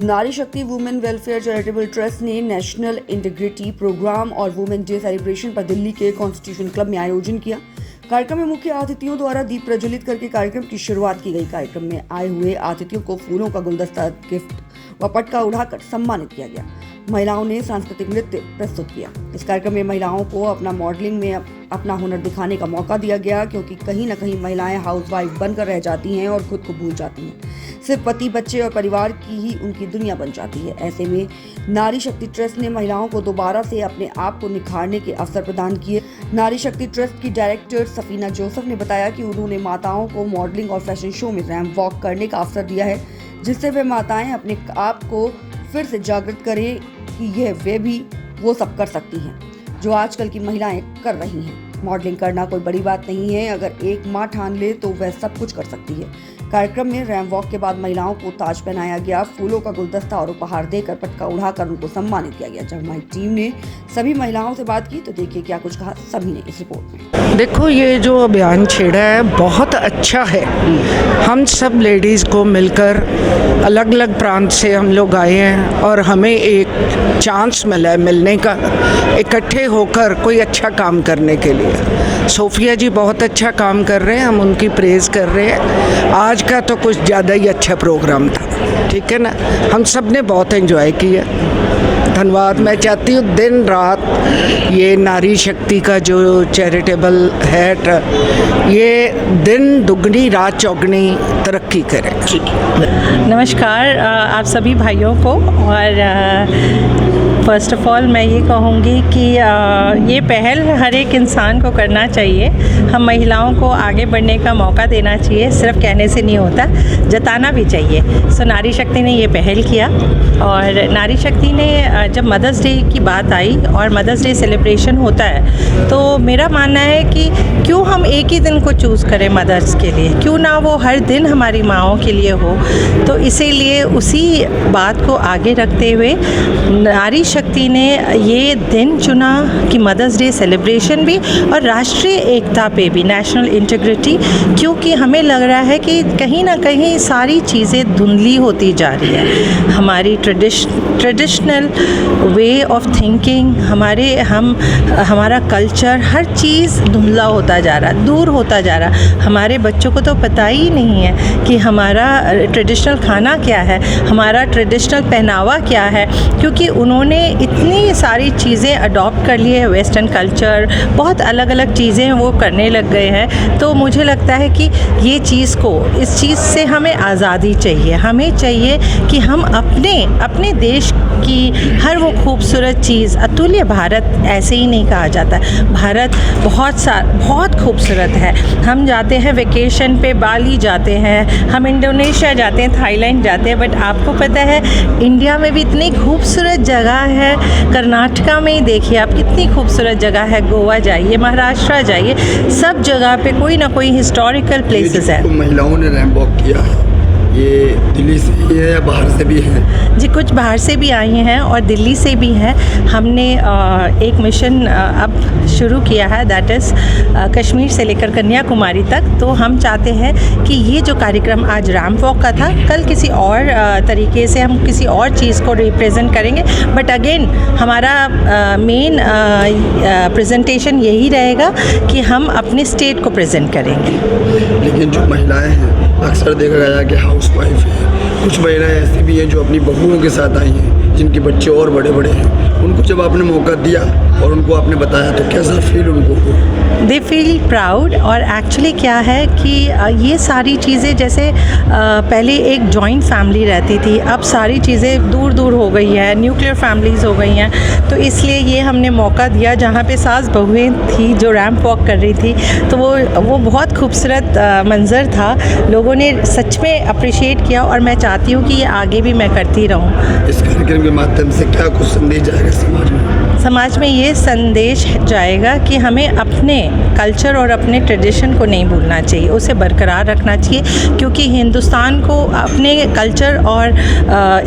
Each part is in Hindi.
नारी शक्ति वुमेन वेलफेयर चैरिटेबल ट्रस्ट ने नेशनल इंटीग्रिटी प्रोग्राम और वुमेन डे सेलिब्रेशन पर दिल्ली के कॉन्स्टिट्यूशन क्लब में आयोजन किया। कार्यक्रम में मुख्य अतिथियों द्वारा दीप प्रज्वलित करके कार्यक्रम की शुरुआत की गई। कार्यक्रम में आए हुए अतिथियों को फूलों का गुलदस्ता, गिफ्ट व पटका उड़ाकर सम्मानित किया गया। महिलाओं ने सांस्कृतिक नृत्य प्रस्तुत किया। इस कार्यक्रम में महिलाओं को अपना मॉडलिंग में अपना हुनर दिखाने का मौका दिया गया, क्योंकि कहीं न कहीं महिलाएं हाउसवाइफ बनकर रह जाती हैं और खुद को भूल जाती हैं। सिर्फ पति, बच्चे और परिवार की ही उनकी दुनिया बन जाती है। ऐसे में नारी शक्ति ट्रस्ट ने महिलाओं को दोबारा से अपने आप को निखारने के अवसर प्रदान किए। नारी शक्ति ट्रस्ट की डायरेक्टर सफीना जोसेफ ने बताया कि उन्होंने माताओं को मॉडलिंग और फैशन शो में रैंप वॉक करने का अवसर दिया है, जिससे वे माताएं अपने आप को फिर से जागृत करें कि वे भी वो सब कर सकती हैं जो आजकल की महिलाएं कर रही हैं। मॉडलिंग करना कोई बड़ी बात नहीं है, अगर एक माँ ठान ले तो वह सब कुछ कर सकती है। कार्यक्रम में रैंप वॉक के बाद महिलाओं को ताज पहनाया गया, फूलों का गुलदस्ता और उपहार देकर पटका उड़ाकर उनको सम्मानित किया गया। जब हमारी टीम ने सभी महिलाओं से बात की तो देखिए क्या कुछ कहा सभी ने इस रिपोर्ट में। देखो, ये जो अभियान छेड़ा है बहुत अच्छा है। हम सब लेडीज़ को मिलकर अलग अलग प्रांत से हम लोग आए हैं और हमें एक चांस मिला है मिलने का, इकट्ठे होकर कोई अच्छा काम करने के लिए। सोफिया जी बहुत अच्छा काम कर रहे हैं, हम उनकी प्रेज़ कर रहे हैं। आज का तो कुछ ज़्यादा ही अच्छा प्रोग्राम था, ठीक है ना। हम सब ने बहुत एंजॉय किया। धन्यवाद। मैं चाहती हूँ दिन रात ये नारी शक्ति का जो चैरिटेबल है, ये दिन दुगनी रात चौगनी तरक्की करे। नमस्कार आप सभी भाइयों को। और फर्स्ट ऑफ ऑल मैं ये कहूँगी कि ये पहल हर एक इंसान को करना चाहिए। हम महिलाओं को आगे बढ़ने का मौका देना चाहिए, सिर्फ कहने से नहीं होता, जताना भी चाहिए। सो नारी शक्ति ने ये पहल किया और नारी शक्ति ने जब मदर्स डे की बात आई और मदर्स डे सेलिब्रेशन होता है तो मेरा मानना है कि क्यों हम एक ही दिन को चूज़ करें मदर्स के लिए, क्यों ना वो हर दिन हमारी माँओं के लिए हो। तो इसीलिए उसी बात को आगे रखते हुए नारी शक्ति ने ये दिन चुना कि मदर्स डे सेलिब्रेशन भी और राष्ट्रीय एकता पे भी, नेशनल इंटीग्रिटी, क्योंकि हमें लग रहा है कि कहीं ना कहीं सारी चीज़ें धुंधली होती जा रही है। हमारी ट्रेडिशनल वे ऑफ थिंकिंग, हमारा कल्चर, हर चीज़ धुंधला होता जा रहा, दूर होता जा रहा। हमारे बच्चों को तो पता ही नहीं है कि हमारा ट्रेडिशनल खाना क्या है, हमारा ट्रेडिशनल पहनावा क्या है, क्योंकि उन्होंने इतनी सारी चीज़ें अडॉप्ट कर ली है। वेस्टर्न कल्चर, बहुत अलग अलग चीज़ें वो करने लग गए हैं। तो मुझे लगता है कि ये चीज़ को, इस चीज़ से हमें आज़ादी चाहिए। हमें चाहिए कि हम अपने देश की हर वो खूबसूरत चीज़, अतुल्य भारत ऐसे ही नहीं कहा जाता। भारत बहुत खूबसूरत है। हम जाते हैं वेकेशन पे, बाली जाते हैं, हम इंडोनेशिया जाते हैं, थाईलैंड जाते हैं, बट आपको पता है इंडिया में भी इतनी खूबसूरत जगह है। कर्नाटका में ही देखिए आप, कितनी खूबसूरत जगह है। गोवा जाइए, महाराष्ट्र जाइए, सब जगह पे कोई ना कोई हिस्टोरिकल प्लेसेस है। महिलाओं ने रैंप वॉक किया है, ये दिल्ली से ही है या बाहर से भी है? जी, कुछ बाहर से भी आई हैं और दिल्ली से भी हैं। हमने एक मिशन अब शुरू किया है, दैट इज़ कश्मीर से लेकर कन्याकुमारी तक। तो हम चाहते हैं कि ये जो कार्यक्रम आज रैंप वॉक का था, कल किसी और तरीके से हम किसी और चीज़ को रिप्रेजेंट करेंगे। बट अगेन हमारा मेन प्रेजेंटेशन यही रहेगा कि हम अपने स्टेट को प्रेजेंट करेंगे। लेकिन जो महिलाएं हैं, अक्सर देखा गया कि हाउस वाइफ है, कुछ महिलाएं ऐसी भी हैं जो अपनी बहुओं के साथ आई हैं, जिनके बच्चे और बड़े बड़े हैं। उनको जब आपने मौका दिया और उनको आपने बताया तो कैसा फील उनको हुआ? They feel proud. और एक्चुअली क्या है कि ये सारी चीज़ें, जैसे पहले एक जॉइंट फैमिली रहती थी, अब सारी चीज़ें दूर दूर हो गई है, न्यूक्लियर फैमिलीज़ हो गई हैं। तो इसलिए ये हमने मौका दिया, जहाँ पे सास बहुएँ थी जो रैंप वॉक कर रही थी, तो वो बहुत खूबसूरत मंज़र था। लोगों ने सच में अप्रिशिएट किया और मैं चाहती हूँ कि ये आगे भी मैं करती रहूँ। इस कार्यक्रम के माध्यम से क्या कुछ संदेश जाएगा समाज में? समाज में ये संदेश जाएगा कि हमें अपने कल्चर और अपने ट्रेडिशन को नहीं भूलना चाहिए, उसे बरकरार रखना चाहिए, क्योंकि हिंदुस्तान को अपने कल्चर और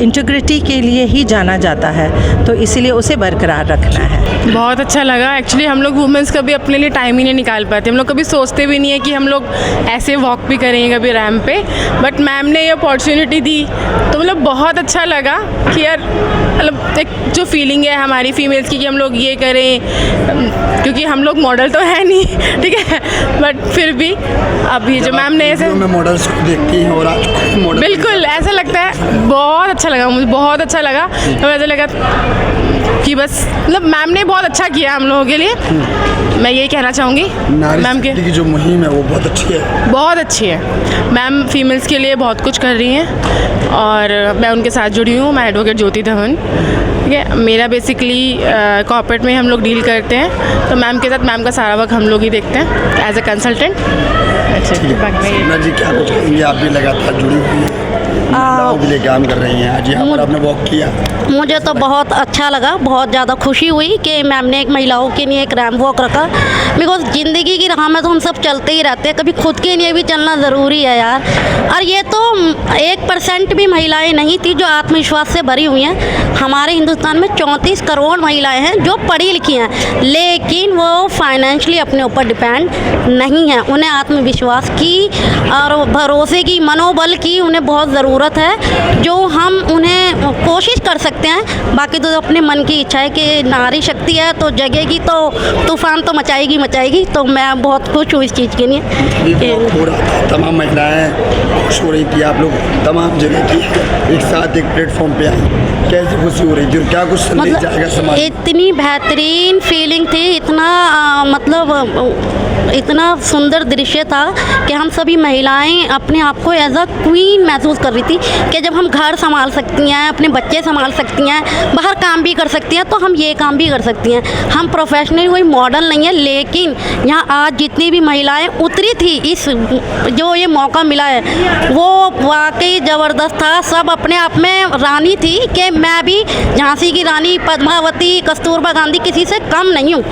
इंटीग्रिटी के लिए ही जाना जाता है, तो इसीलिए उसे बरकरार रखना है। बहुत अच्छा लगा। एक्चुअली हम लोग वुमेंस कभी अपने लिए टाइम ही नहीं निकाल पाते, हम लोग कभी सोचते भी नहीं है कि हम लोग ऐसे वॉक भी करेंगे कभी रैम्प पे, बट मैम ने ये अपॉर्चुनिटी दी तो मतलब बहुत अच्छा लगा कि यार मतलब एक जो फीलिंग है हमारी फीमेल्स की कि हम लोग ये करें, क्योंकि हम लोग मॉडल तो है नहीं, ठीक है, बट फिर भी अब ये जो मैम ने ऐसे मॉडल्स को देखती हैं और आज मॉडल बिल्कुल ऐसा लगता है, बहुत अच्छा लगा मुझे, बहुत अच्छा लगा। तो ऐसा लगा कि बस मतलब मैम ने बहुत अच्छा किया हम लोगों के लिए, मैं यही कहना चाहूँगी मैम के की जो मुहिम है वो बहुत अच्छी है, बहुत अच्छी है। मैम फीमेल्स के लिए बहुत कुछ कर रही हैं और मैं उनके साथ जुड़ी हूँ। मैं एडवोकेट ज्योति धवन, ठीक है, मेरा बेसिकली कॉर्पोरेट में हम लोग डील करते हैं, तो मैम के साथ मैम का सारा वर्क हम लोग ही देखते हैं एज ए कंसल्टेंट। अच्छा सपना जी क्या कुछ कहेंगे? आप भी लगातार जुड़ी हुई हैं, महिलाओं के लिए काम कर रही हैं, आज यहाँ पर आपने वॉक किया। मुझे तो बहुत अच्छा लगा, बहुत ज़्यादा खुशी हुई कि मैम ने एक महिलाओं के लिए एक रैम्प वॉक रखा, बिकॉज ज़िंदगी की राह में तो हम सब चलते ही रहते हैं, कभी खुद के लिए भी चलना ज़रूरी है यार। और ये तो 1% भी महिलाएं नहीं थी जो आत्मविश्वास से भरी हुई हैं। हमारे हिंदुस्तान में 34 करोड़ महिलाएं हैं जो पढ़ी लिखी हैं, लेकिन वो फाइनेंशियली अपने ऊपर डिपेंड नहीं हैं। उन्हें आत्मविश्वास की और भरोसे की, मनोबल की उन्हें बहुत ज़रूरत है, जो हम उन्हें कोशिश कर सकते हैं। बाकी तो अपने मन की इच्छा है कि नारी शक्ति है तो जगेगी तो तूफान तो मचाएगी मचाएगी। तो मैं बहुत खुश हूँ इस चीज़ के लिए। तमाम महिलाएं खुश हो रही थी, आप लोग तमाम जगह की एक साथ एक प्लेटफॉर्म पे आई, कैसी खुशी हो रही थी और क्या कुछ संदेश जाएगा समाज? इतनी बेहतरीन फीलिंग थी, इतना इतना सुंदर दृश्य था कि हम सभी महिलाएं अपने आप को एज अ क्वीन महसूस कर रही थी कि जब हम घर संभाल सकती हैं, अपने बच्चे संभाल सकती हैं, बाहर काम भी कर सकती हैं, तो हम ये काम भी कर सकती हैं। हम प्रोफेशनल कोई मॉडल नहीं है, लेकिन यहाँ आज जितनी भी महिलाएं उतरी थी, इस जो ये मौका मिला है वो वाकई ज़बरदस्त था। सब अपने आप में रानी थी कि मैं भी झांसी की रानी, पद्मावती, कस्तूरबा गांधी किसी से कम नहीं हूँ।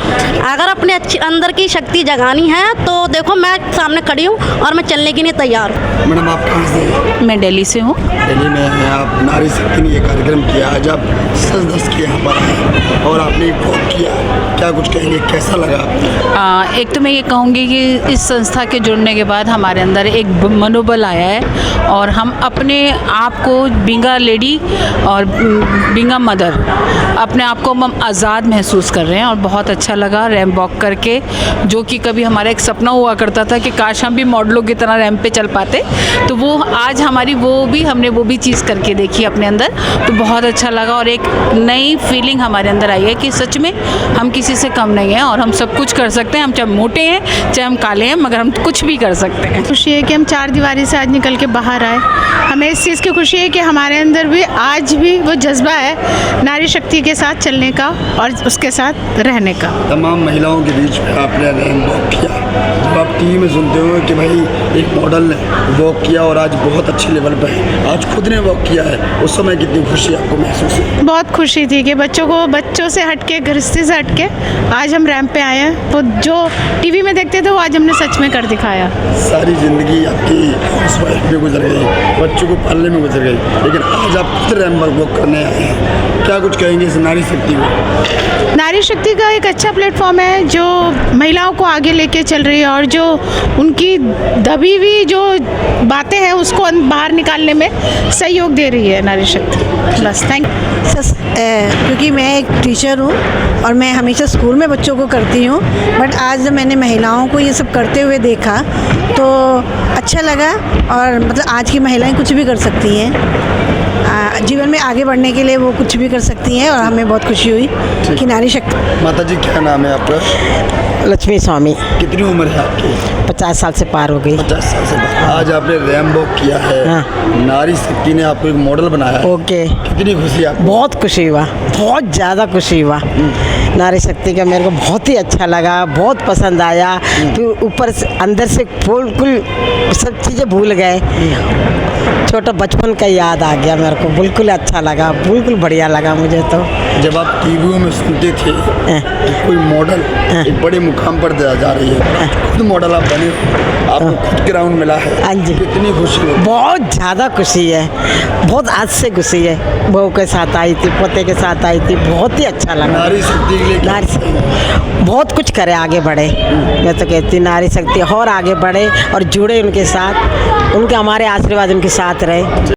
अगर अपने अंदर की शक्ति जगानी है तो देखो मैं सामने खड़ी हूँ और मैं चलने के लिए तैयार हूँ। मैडम आप कहाँ से? मैं दिल्ली से हूँ। दिल्ली में हैं आप, नारी शक्ति ने ये कार्यक्रम किया, आज आप सज-धज के यहाँ पर आए और आपने वॉक किया, क्या कुछ कहेंगे, कैसा लगा आपको? एक तो मैं ये कहूँगी कि इस संस्था के जुड़ने के बाद हमारे अंदर एक मनोबल आया है और हम अपने आप को बीइंग अ लेडी और बीइंग अ मदर अपने आप को हम आज़ाद महसूस कर रहे हैं और बहुत अच्छा लगा रैम्प वॉक करके, जो कि कभी हमारा एक सपना हुआ करता था कि काश हम भी मॉडलों की तरह रैम्प पे चल पाते, तो वो आज हमारी हमने वो भी चीज़ करके देखी अपने अंदर, तो बहुत अच्छा लगा और एक नई फीलिंग हमारे अंदर आई है कि सच में हम किसी से कम नहीं हैं और हम सब कुछ कर सकते हैं। हम चाहे मोटे हैं चाहे हम काले हैं, मगर हम कुछ भी कर सकते हैं। खुशी है कि हम चार दीवारी से आज निकल के बाहर आए। हमें इस चीज़ की खुशी है कि हमारे अंदर भी आज भी वो जज्बा है नारी शक्ति के साथ चलने का और उसके साथ रहने का। तमाम महिलाओं के बीच में आपने रैम्प वॉक किया, जब आप टीवी में सुनते हो कि भाई एक मॉडल ने वॉक किया और आज बहुत अच्छे लेवल पर है, आज खुद ने वॉक किया है, उस समय कितनी खुशी आपको महसूस हुई? बहुत खुशी थी कि बच्चों से हटके, गृहस्थी से हटके आज हम रैम्प पे आए हैं। वो जो टीवी में देखते थे वो आज हमने सच में कर दिखाया। सारी ज़िंदगी आपकी हाउसवाइफ में गुजर गई, बच्चों को पालने में गुजर गई, लेकिन आज आप खुद रैम्प वॉक करने आए हैं, क्या कुछ कहेंगे इस नारी शक्ति में? नारी शक्ति का एक अच्छा प्लेटफॉर्म है जो महिलाओं को आगे लेके चल रही है और जो उनकी दबी हुई जो बातें हैं उसको बाहर निकालने में सहयोग दे रही है नारी शक्ति। बस थैंक क्योंकि मैं एक टीचर हूँ और मैं हमेशा स्कूल में बच्चों को करती हूँ, बट आज जब मैंने महिलाओं को ये सब करते हुए देखा तो अच्छा लगा। और मतलब आज की महिलाएं कुछ भी कर सकती हैं, जीवन में आगे बढ़ने के लिए वो कुछ भी कर सकती हैं और हमें बहुत खुशी हुई कि नारी शक्ति। माता जी क्या नाम है आपका? लक्ष्मी स्वामी। कितनी उम्र है आपकी? 50 साल से पार हो गई। 50 साल से पार। आज आपने रैम्प वॉक किया है, हाँ। नारी शक्ति ने आपको एक मॉडल बनाया है। ओके। कितनी खुशी आपको? बहुत खुशी हुआ, बहुत ज़्यादा खुशी हुआ। नारी शक्ति का मेरे को बहुत ही अच्छा लगा, बहुत पसंद आया। फिर ऊपर से अंदर से बिल्कुल सब चीज़ें भूल गए। छोटा बचपन का याद आ गया मेरे को, बिल्कुल अच्छा लगा, बिल्कुल बढ़िया लगा मुझे तो। जब आप टीवियों में सुनते थे कि कोई मॉडल एक बड़े मुकाम पर जा रही है, खुद मॉडल आप बने, आपको खुद ग्राउंड मिला है, हाँ जी, कितनी खुशी होती है? बहुत ज़्यादा खुशी है, बहुत आज से खुशी है। बहू के साथ आई थी, पोते के साथ आई थी, बहुत ही अच्छा लगा। नारी शक्ति के लिए बहुत कुछ करे, आगे बढ़े। मैं तो कहती नारी शक्ति और आगे बढ़े और जुड़े उनके साथ, उनके हमारे आशीर्वाद उनके साथ रहे।